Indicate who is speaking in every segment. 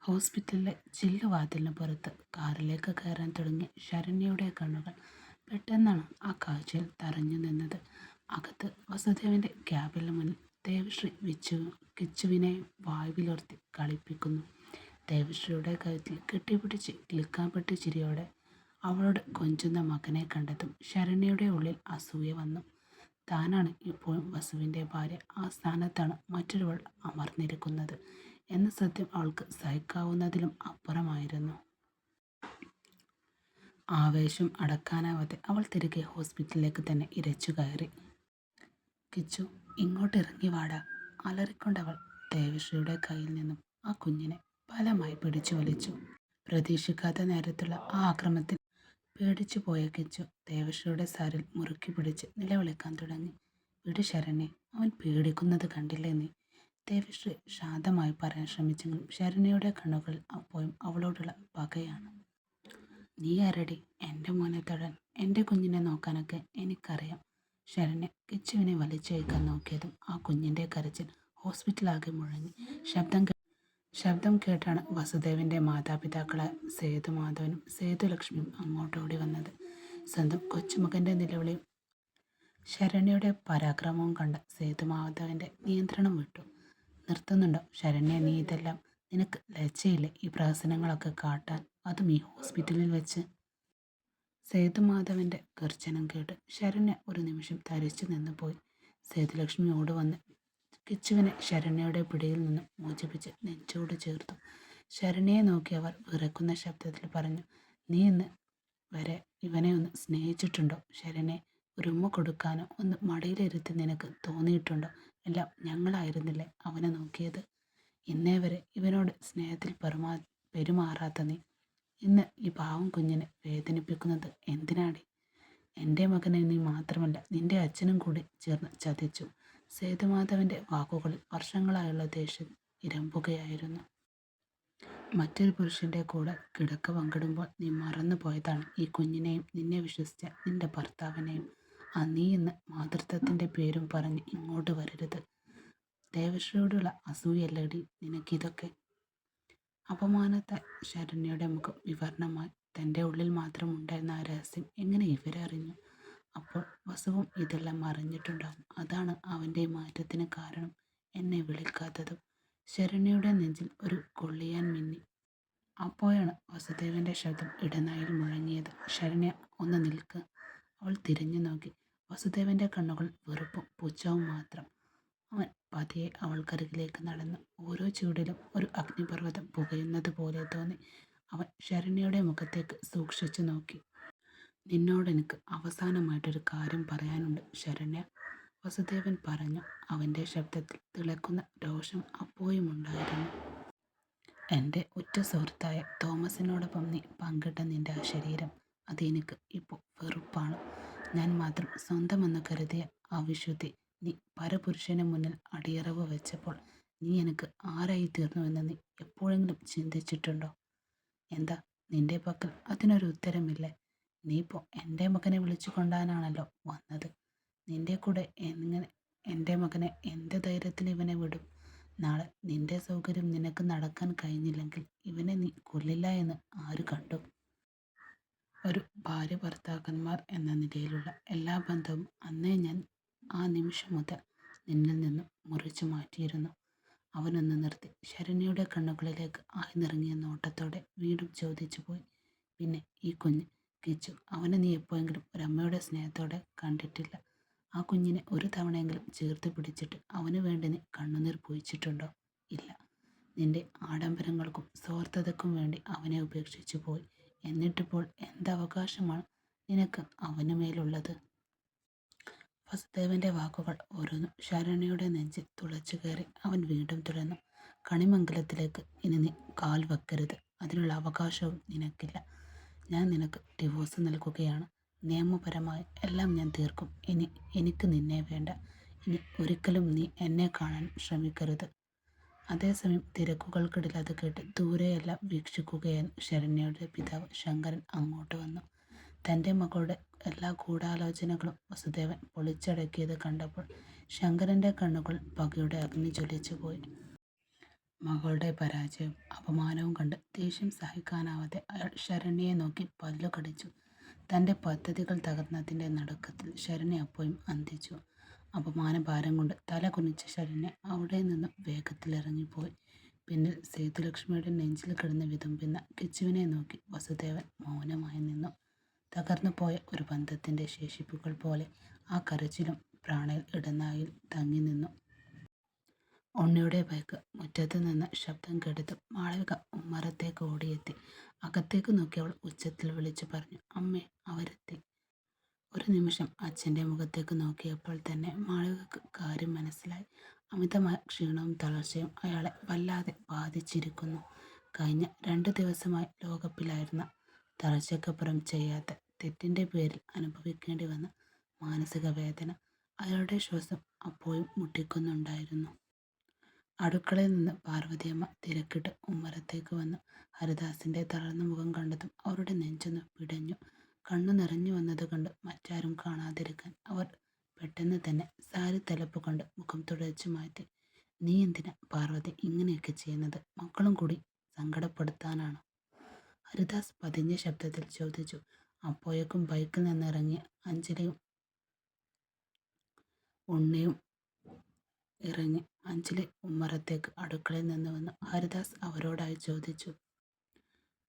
Speaker 1: ഹോസ്പിറ്റലിലെ ചില്ലുവാതിലിന് പുറത്ത് കാറിലേക്ക് കയറാൻ തുടങ്ങിയ ശരണ്യയുടെ കണ്ണുകൾ പെട്ടെന്നാണ് ആ കാഴ്ചയിൽ തറഞ്ഞു നിന്നത്. അകത്ത് വസുദേവന്റെ ക്യാബിന് മുന്നിൽ ദേവശ്രീ കിച്ചുവിനെ വായുവിലോർത്തി കളിപ്പിക്കുന്നു. ദേവശ്രീയുടെ കഴുത്തിൽ കെട്ടിപ്പിടിച്ച് കിലുക്കാപ്പെട്ട് ചിരിയോടെ അവളോട് കൊഞ്ചുന്ന മകനെ കണ്ടതും ശരണ്യയുടെ ഉള്ളിൽ അസൂയ വന്നു. താനാണ് ഇപ്പോഴും വസുവിൻ്റെ ഭാര്യ, ആ സ്ഥാനത്താണ് മറ്റൊരുവൾ അമർന്നിരിക്കുന്നത് എന്ന സത്യം അവൾക്ക് സഹിക്കാവുന്നതിലും അപ്പുറമായിരുന്നു. ആവേശം അടക്കാനാവാതെ അവൾ തിരികെ ഹോസ്പിറ്റലിലേക്ക് തന്നെ ഇരച്ചു കയറി. കിച്ചു, ഇങ്ങോട്ട് ഇറങ്ങി വാടാ, അലറിക്കൊണ്ടവൾ ദേവശ്രീയുടെ കയ്യിൽ നിന്നും ആ കുഞ്ഞിനെ ബലമായി പിടിച്ചു വലിച്ചു. പ്രതീക്ഷിക്കാത്ത നേരത്തുള്ള ആ ആക്രമണത്തിൽ പേടിച്ചു പോയ കിച്ചു ദേവശ്രീയുടെ സാരിൽ മുറുക്കി പിടിച്ച് നിലവിളിക്കാൻ തുടങ്ങി. വിട് ശരണ്യെ, അവൻ പേടിക്കുന്നത് കണ്ടില്ലേ നീ? ദേവശ്രീ ശാന്തമായി പറയാൻ ശ്രമിച്ചെങ്കിലും ശരണ്യയുടെ കണ്ണുകളിൽ അപ്പോഴും അവളോടുള്ള പകയാണ്. നീ ആരടി എൻ്റെ മോനെ തൊടാൻ? എൻ്റെ കുഞ്ഞിനെ നോക്കാനൊക്കെ എനിക്കറിയാം. ശരണ്യ കിച്ചുവിനെ വലിച്ചഴിക്കാൻ നോക്കിയതും ആ കുഞ്ഞിൻ്റെ കരച്ചിൽ ഹോസ്പിറ്റലാകെ മുഴങ്ങി. ശബ്ദം കേട്ടാണ് വസുദേവൻ്റെ മാതാപിതാക്കളായ സേതുമാധവനും സേതുലക്ഷ്മിയും അങ്ങോട്ടോടി വന്നത്. സ്വന്തം കൊച്ചുമകൻ്റെ നിലവിളിയും ശരണ്യയുടെ പരാക്രമവും കണ്ട സേതുമാധവൻ്റെ നിയന്ത്രണം വിട്ടു. നിർത്തുന്നുണ്ടോ ശരണ്യ, നീ ഇതെല്ലാം? നിനക്ക് ലജ്ജയില്ലേ ഈ പ്രഹസനങ്ങളൊക്കെ കാട്ടാൻ, അതും ഈ ഹോസ്പിറ്റലിൽ വെച്ച്? സേതുമാധവൻ്റെ ഗർജനം കേട്ട് ശരണ്യ ഒരു നിമിഷം തരിച്ചു നിന്ന് പോയി. സേതുലക്ഷ്മിയോട് വന്ന് കിച്ചുവിനെ ശരണ്യയുടെ പിടിയിൽ നിന്നും മോചിപ്പിച്ച് നെഞ്ചോട് ചേർത്തു. ശരണ്യയെ നോക്കി അവർ വിറക്കുന്ന ശബ്ദത്തിൽ പറഞ്ഞു, നീ ഇന്ന് വരെ ഇവനെ ഒന്ന് സ്നേഹിച്ചിട്ടുണ്ടോ ശരണ്യെ? ഒരു ഉമ്മ കൊടുക്കാനോ ഒന്ന് മടിയിലിരുത്തി നിനക്ക് തോന്നിയിട്ടുണ്ടോ? എല്ലാം ഞങ്ങളായിരുന്നില്ലേ അവനെ നോക്കിയത്? ഇന്നേ വരെ ഇവനോട് സ്നേഹത്തിൽ പെരുമാറാത്ത നീ ഇന്ന് ഈ പാവം കുഞ്ഞിനെ വേദനിപ്പിക്കുന്നത് എന്തിനാടി? എൻ്റെ മകനെ നീ മാത്രമല്ല നിന്റെ അച്ഛനും കൂടി ചേർന്ന് ചതിച്ചു. സേതുമാധവൻ്റെ വാക്കുകളിൽ വർഷങ്ങളായുള്ള ദേഷ്യം ഇരമ്പുകയായിരുന്നു. മറ്റൊരു പുരുഷൻ്റെ കൂടെ കിടക്ക പങ്കിടുമ്പോൾ നീ മറന്നു പോയതാണ് ഈ കുഞ്ഞിനെയും നിന്നെ വിശ്വസിച്ച നിന്റെ ഭർത്താവിനെയും. ആ നീ ഇന്ന് മാതൃത്വത്തിൻ്റെ പേരും പറഞ്ഞ് ഇങ്ങോട്ട് വരരുത്. ദേവശ്രീയോടുള്ള അസൂയല്ലടി നിനക്കിതൊക്കെ? അപമാനത്താൽ ശരണ്യയുടെ മുഖം വിവരണമായി. തൻ്റെ ഉള്ളിൽ മാത്രം ഉണ്ടായിരുന്ന ആ രഹസ്യം എങ്ങനെ ഇവരറിഞ്ഞു? അപ്പോൾ വസുവും ഇതെല്ലാം അറിഞ്ഞിട്ടുണ്ടാകും. അതാണ് അവൻ്റെ മാറ്റത്തിന് കാരണം. എന്നെ വിളിക്കാത്തതും. ശരണ്യയുടെ നെഞ്ചിൽ ഒരു കൊള്ളിയാൻ മിന്നി. അപ്പോഴാണ് വസുദേവൻ്റെ ശബ്ദം ഇടനായിൽ മുഴങ്ങിയത്. ശരണ്യ, ഒന്ന് നിൽക്ക്. അവൾ തിരിഞ്ഞു നോക്കി. വസുദേവൻ്റെ കണ്ണുകൾ വെറുപ്പും പുച്ഛവും മാത്രം. അവൻ പതിയെ അവൾക്കരികിലേക്ക് നടന്നു. ഓരോ ചൂടിലും ഒരു അഗ്നിപർവ്വതം പുകയുന്നത് പോലെ തോന്നി. അവൻ ശരണ്യയുടെ മുഖത്തേക്ക് സൂക്ഷിച്ചു നോക്കി. നിന്നോടെനിക്ക് അവസാനമായിട്ടൊരു കാര്യം പറയാനുണ്ട് ശരണ്യ, വസുദേവൻ പറഞ്ഞു. അവൻ്റെ ശബ്ദത്തിൽ തിളക്കുന്ന രോഷം അപ്പോഴും ഉണ്ടായിരുന്നു. എൻ്റെ ഉറ്റ സുഹൃത്തായ തോമസിനോടൊപ്പം നീ പങ്കിട്ട നിൻ്റെ ആ ശരീരം, അതെനിക്ക് ഇപ്പോൾ വെറുപ്പാണ്. ഞാൻ മാത്രം സ്വന്തമെന്ന് കരുതിയ ആ വിശുദ്ധി നീ പരപുരുഷന് മുന്നിൽ അടിയറവ് വെച്ചപ്പോൾ നീ എനിക്ക് ആരായി തീർന്നുവെന്ന് നീ എപ്പോഴെങ്കിലും ചിന്തിച്ചിട്ടുണ്ടോ? എന്താ നിന്റെ പക്കൽ അതിനൊരു ഉത്തരമില്ലേ? നീ ഇപ്പോൾ എൻ്റെ മകനെ വിളിച്ചു കൊണ്ടാനാണല്ലോ വന്നത്. നിന്റെ കൂടെ എൻ്റെ മകനെ എന്ത് ധൈര്യത്തിൽ ഇവനെ വിടും? നാളെ നിന്റെ സൗകര്യം നിനക്ക് നടക്കാൻ കഴിഞ്ഞില്ലെങ്കിൽ ഇവനെ നീ കൊല്ലില്ല എന്ന് ആര് കണ്ടു? ഒരു ഭാര്യ ഭർത്താക്കന്മാർ എന്ന നിലയിലുള്ള എല്ലാ ബന്ധവും അന്നേ ഞാൻ ആ നിമിഷം മുതൽ നിന്നിൽ നിന്നും മുറിച്ചു മാറ്റിയിരുന്നു. അവനൊന്ന് നിർത്തി ശരണ്യയുടെ കണ്ണുകളിലേക്ക് ആഴ്ന്നിറങ്ങിയ നോട്ടത്തോടെ വീണ്ടും ചോദിച്ചു പോയി, പിന്നെ ഈ കുഞ്ഞ് കിച്ചു, അവനെ നീ എപ്പോഴെങ്കിലും ഒരമ്മയുടെ സ്നേഹത്തോടെ കണ്ടിട്ടില്ല? ആ കുഞ്ഞിനെ ഒരു തവണയെങ്കിലും ചേർത്ത് പിടിച്ചിട്ട് അവന് വേണ്ടി നീ കണ്ണുനീർ പൊഴിച്ചിട്ടുണ്ടോ? ഇല്ല. നിന്റെ ആഡംബരങ്ങൾക്കും സ്വാർത്ഥതയ്ക്കും വേണ്ടി അവനെ ഉപേക്ഷിച്ചു പോയി. എന്നിട്ടിപ്പോൾ എന്തവകാശമാണ് നിനക്ക് അവന് മേലുള്ളത്? വസുദേവൻ്റെ വാക്കുകൾ ഓരോന്നും ശരണ്യയുടെ നെഞ്ചിൽ തുളച്ചു കയറി. അവൻ വീണ്ടും തുടർന്നു, കണിമംഗലത്തിലേക്ക് ഇനി നീ കാൽ വെക്കരുത്. അതിനുള്ള അവകാശവും നിനക്കില്ല. ഞാൻ നിനക്ക് ഡിവോഴ്സ് നൽകുകയാണ്. നിയമപരമായി എല്ലാം ഞാൻ തീർക്കും. ഇനി എനിക്ക് നിന്നെ വേണ്ട. ഇനി ഒരിക്കലും നീ എന്നെ കാണാൻ ശ്രമിക്കരുത്. അതേസമയം തിരക്കുകൾക്കിടയിൽ അത് കേട്ട് ദൂരെയെല്ലാം വീക്ഷിക്കുകയായിരുന്നു ശരണ്യയുടെ പിതാവ് ശങ്കരൻ അങ്ങോട്ട് വന്നു. തൻ്റെ മകളുടെ എല്ലാ ഗൂഢാലോചനകളും വസുദേവൻ പൊളിച്ചടക്കിയത് കണ്ടപ്പോൾ ശങ്കരൻ്റെ കണ്ണുകൾ പകയുടെ അഗ്നി ജ്വലിച്ചു പോയി. മകളുടെ പരാജയവും അപമാനവും കണ്ട് ദേഷ്യം സഹിക്കാനാവാതെ അയാൾ ശരണ്യയെ നോക്കി പല്ലു കടിച്ചു. തൻ്റെ പദ്ധതികൾ തകർന്നതിൻ്റെ നടുക്കത്തിൽ ശരണ്യ അപ്പോഴും അന്തിച്ചു. അപമാനഭാരം കൊണ്ട് തല കുനിച്ച ശരണ്യ അവിടെ നിന്നും വേഗത്തിലിറങ്ങിപ്പോയി. പിന്നിൽ സേതുലക്ഷ്മിയുടെ നെഞ്ചിൽ കിടന്ന് വിതുമ്പുന്ന കിച്ചുവിനെ നോക്കി വസുദേവൻ മൗനമായി നിന്നു. തകർന്നു പോയ ഒരു ബന്ധത്തിൻ്റെ ശേഷിപ്പുകൾ പോലെ ആ കരച്ചിലും പ്രാണയിൽ ഇടനായിൽ തങ്ങി നിന്നു. ഉണ്ണിയുടെ ബൈക്ക് മുറ്റത്ത് നിന്ന് ശബ്ദം കേട്ടതും മാളവിക ഉമ്മറത്തേക്ക് ഓടിയെത്തി. അകത്തേക്ക് നോക്കി അവൾ ഉച്ചത്തിൽ വിളിച്ചു പറഞ്ഞു, അമ്മേ, അവരെത്തി. ഒരു നിമിഷം അച്ഛൻ്റെ മുഖത്തേക്ക് നോക്കിയപ്പോൾ തന്നെ മാളവികക്ക് കാര്യം മനസ്സിലായി. അമിതമായ ക്ഷീണവും തളർച്ചയും അയാളെ വല്ലാതെ ബാധിച്ചിരിക്കുന്നു. കഴിഞ്ഞ 2 ദിവസമായി ലോകകപ്പിലായിരുന്ന തളർച്ചയ്ക്കപ്പുറം ചെയ്യാത്ത തെറ്റിൻ്റെ പേരിൽ അനുഭവിക്കേണ്ടി വന്ന മാനസിക വേദന അയാളുടെ ശ്വാസം അപ്പോഴും മുട്ടിക്കുന്നുണ്ടായിരുന്നു. അടുക്കളയിൽ നിന്ന് പാർവതിയമ്മ തിരക്കിട്ട് ഉമ്മറത്തേക്ക് വന്നു. ഹരിദാസിൻ്റെ തളർന്ന മുഖം കണ്ടതും അവരുടെ നെഞ്ചൊന്ന് പിടഞ്ഞു. കണ്ണു നിറഞ്ഞു വന്നത് കണ്ട് മറ്റാരും കാണാതിരിക്കാൻ അവർ പെട്ടെന്ന് തന്നെ സാരി തലപ്പ് കൊണ്ട് മുഖം തുടച്ചു മാറ്റി. നീ എന്തിനാ പാർവതി ഇങ്ങനെയൊക്കെ ചെയ്യുന്നത്? മക്കളും കൂടി സങ്കടപ്പെടുത്താനാണോ? ഹരിദാസ് പതിഞ്ഞ ശബ്ദത്തിൽ ചോദിച്ചു. അപ്പോഴേക്കും ബൈക്കിൽ നിന്നിറങ്ങിയ അഞ്ജലിയും ഉണ്ണിയും ഇറങ്ങി. അഞ്ജലി ഉമ്മറത്തേക്ക് അടുക്കളയിൽ നിന്ന് വന്നു. ഹരിദാസ് അവരോടായി ചോദിച്ചു,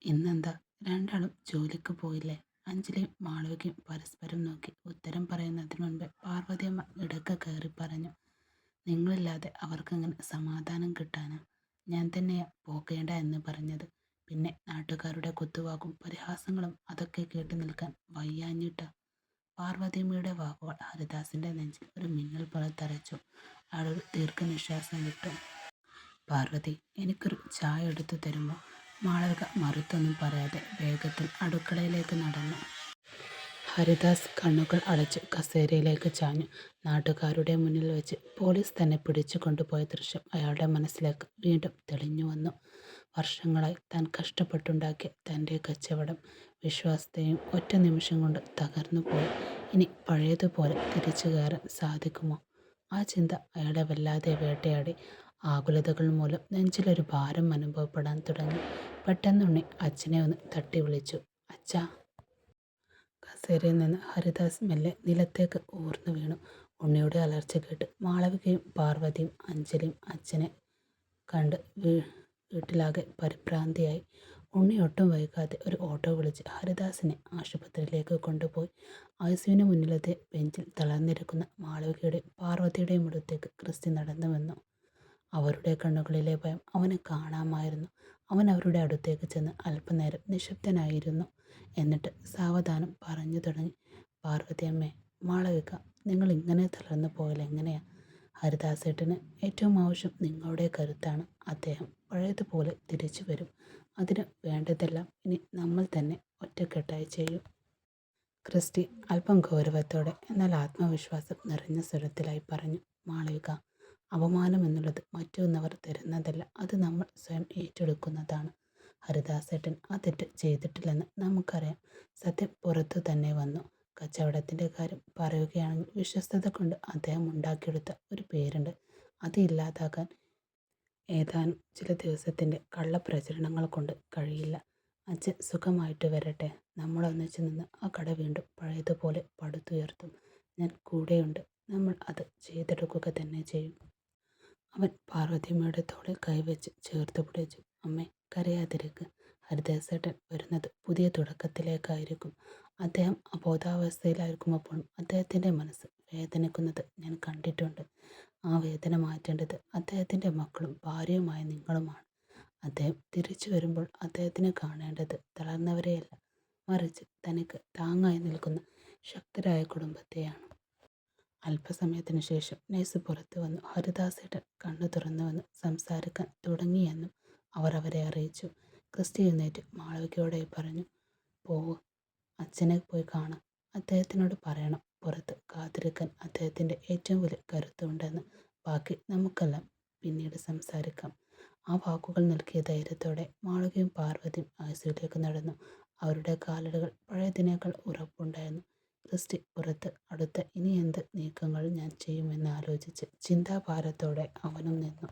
Speaker 1: ഇന്നെന്താ രണ്ടാളും ജോലിക്ക് പോയില്ലേ? അഞ്ജലിയും മാളവികയും പരസ്പരം നോക്കി. ഉത്തരം പറയുന്നതിന് മുൻപ് പാർവതിയമ്മ ഇടയ്ക്ക് കയറി പറഞ്ഞു, നിങ്ങളില്ലാതെ അവർക്കെങ്ങനെ സമാധാനം കിട്ടാനാ? ഞാൻ തന്നെയാ പോകേണ്ട എന്ന് പറഞ്ഞത്. പിന്നെ നാട്ടുകാരുടെ കുത്തുവാക്കും പരിഹാസങ്ങളും അതൊക്കെ കേട്ട് നിൽക്കാൻ വയ്യാഞ്ഞിട്ടാ. പാർവതിയമ്മയുടെ വാക്കുകൾ ഹരിദാസിൻ്റെ നെഞ്ചിൽ ഒരു മിന്നൽ പോലെ തറച്ചു. അയാളൊരു ദീർഘനിശ്വാസം വിട്ടു. പാർവതി, എനിക്കൊരു ചായ എടുത്തു തരുമോ? മാളവിക മറുത്തൊന്നും പറയാതെ വേഗത്തിൽ അടുക്കളയിലേക്ക് നടന്നു. ഹരിദാസ് കണ്ണുകൾ അടച്ച് കസേരയിലേക്ക് ചാഞ്ഞു. നാട്ടുകാരുടെ മുന്നിൽ വെച്ച് പോലീസ് തന്നെ പിടിച്ചു കൊണ്ടുപോയ ദൃശ്യം അയാളുടെ മനസ്സിലേക്ക് വീണ്ടും തെളിഞ്ഞു വന്നു. വർഷങ്ങളായി താൻ കഷ്ടപ്പെട്ടുണ്ടാക്കിയ തൻ്റെ കച്ചവടം, വിശ്വാസത്തെയും ഒറ്റ നിമിഷം കൊണ്ട് തകർന്നു പോയി. ഇനി പഴയതുപോലെ തിരിച്ചു കയറാൻ സാധിക്കുമോ? ആ ചിന്ത അയാളെ വല്ലാതെ വേട്ടയാടി. ആകുലതകൾ മൂലം നെഞ്ചിലൊരു ഭാരം അനുഭവപ്പെടാൻ തുടങ്ങി. പെട്ടെന്നുണ്ണി അച്ഛനെ ഒന്ന് തട്ടി വിളിച്ചു. അച്ഛാ. കസേരയിൽ നിന്ന് ഹരിദാസ് മെല്ലെ നിലത്തേക്ക് ഊർന്നു വീണു. ഉണ്ണിയുടെ അലർച്ച കേട്ട് മാളവികയും പാർവതിയും അഞ്ജലിയും അച്ഛനെ കണ്ട് വീട്ടിലാകെ പരിഭ്രാന്തിയായി. ഉണ്ണി ഒട്ടും വൈകാതെ ഒരു ഓട്ടോ വിളിച്ച് ഹരിദാസിനെ ആശുപത്രിയിലേക്ക് കൊണ്ടുപോയി. ഐസിയുവിന് മുന്നിലത്തെ ബെഞ്ചിൽ തളർന്നിരിക്കുന്ന മാളവികയുടെയും പാർവതിയുടെയും അടുത്തേക്ക് ക്രിസ്റ്റി നടന്നു വന്നു. അവരുടെ കണ്ണുകളിലെ ഭയം അവന് കാണാമായിരുന്നു. അവൻ അവരുടെ അടുത്തേക്ക് ചെന്ന് അല്പനേരം നിശബ്ദനായിരുന്നു. എന്നിട്ട് സാവധാനം പറഞ്ഞു തുടങ്ങി. പാർവതിയമ്മേ, മാളവിക, നിങ്ങൾ ഇങ്ങനെ തളർന്നു പോയാൽ എങ്ങനെയാ? ഹരിദാസേട്ടന് ഏറ്റവും ആവശ്യം നിങ്ങളുടെ കരുത്താണ്. അദ്ദേഹം പഴയതുപോലെ തിരിച്ചു വരും. അതിന് വേണ്ടതെല്ലാം ഇനി നമ്മൾ തന്നെ ഒറ്റക്കെട്ടായി ചെയ്യും. ക്രിസ്റ്റി അല്പം ഗൗരവത്തോടെ എന്നാൽ ആത്മവിശ്വാസം നിറഞ്ഞ സ്വരത്തിലായി പറഞ്ഞു. മാളവിക, അപമാനം എന്നുള്ളത് മറ്റൊന്നവർ തരുന്നതല്ല, അത് നമ്മൾ സ്വയം ഏറ്റെടുക്കുന്നതാണ്. ഹരിദാസേട്ടൻ ആ തെറ്റ് ചെയ്തിട്ടില്ലെന്ന് നമുക്കറിയാം. സത്യം പുറത്തു തന്നെ വന്നു. കച്ചവടത്തിൻ്റെ കാര്യം പറയുകയാണെങ്കിൽ വിശ്വസ്തത കൊണ്ട് അദ്ദേഹം ഉണ്ടാക്കിയെടുത്ത ഒരു പേരുണ്ട്. അത് ഇല്ലാതാക്കാൻ ഏതാനും ചില ദിവസത്തിൻ്റെ കള്ളപ്രചരണങ്ങൾ കൊണ്ട് കഴിയില്ല. അച്ഛൻ സുഖമായിട്ട് വരട്ടെ. നമ്മളൊന്നിച്ചു നിന്ന് ആ കട വീണ്ടും പഴയതുപോലെ പടുത്തുയർത്തും. ഞാൻ കൂടെയുണ്ട്. നമ്മൾ അത് ചെയ്തെടുക്കുക തന്നെ ചെയ്യും. അവൻ പാർവതിയമ്മയുടെ തോളിൽ കൈവച്ച് ചേർത്ത് പിടിച്ചു. അമ്മേ, കരയാതിരിക്ക്. ഹരിദാസേട്ടൻ വരുന്നത് പുതിയ തുടക്കത്തിലേക്കായിരിക്കും. അദ്ദേഹം അബോധാവസ്ഥയിലായിരിക്കുമ്പോഴും അദ്ദേഹത്തിൻ്റെ മനസ്സ് വേദനിക്കുന്നത് ഞാൻ കണ്ടിട്ടുണ്ട്. ആ വേദന മാറ്റേണ്ടത് അദ്ദേഹത്തിൻ്റെ മക്കളും ഭാര്യയുമായ നിങ്ങളുമാണ്. അദ്ദേഹം തിരിച്ചു വരുമ്പോൾ അദ്ദേഹത്തിന് കാണേണ്ടത് തളർന്നവരെയല്ല, മറിച്ച് തനിക്ക് താങ്ങായി നിൽക്കുന്ന ശക്തരായ കുടുംബത്തെയാണ്. അല്പസമയത്തിന് ശേഷം നേഴ്സ് പുറത്തു വന്നു. ഹരിദാസേട്ടൻ കണ്ണു തുറന്നുവെന്ന് സംസാരിക്കാൻ തുടങ്ങിയെന്നും അവർ അവരെ അറിയിച്ചു. ക്രിസ്റ്റി എഴുന്നേറ്റ് മാളവികയോടായി പറഞ്ഞു, പോവൂ, അച്ഛനെ പോയി കാണാം. അദ്ദേഹത്തിനോട് പറയണം പുറത്ത് കാത്തിരിക്കാൻ അദ്ദേഹത്തിൻ്റെ ഏറ്റവും വലിയ കരുത്തുണ്ടെന്ന്. ബാക്കി നമുക്കെല്ലാം പിന്നീട് സംസാരിക്കാം. ആ വാക്കുകൾ നൽകിയ ധൈര്യത്തോടെ മാളവികയും പാർവതിയും ഐസിയുലേക്ക് നടന്നു. അവരുടെ കാലടികൾ പഴയതിനേക്കാൾ ഉറപ്പുണ്ടായിരുന്നു. ക്രിസ്റ്റി പുറത്ത് അടുത്ത ഇനി എന്ത് നീക്കങ്ങൾ ഞാൻ ചെയ്യുമെന്ന് ആലോചിച്ച് ചിന്താഭാരത്തോടെ അവനും നിന്നു.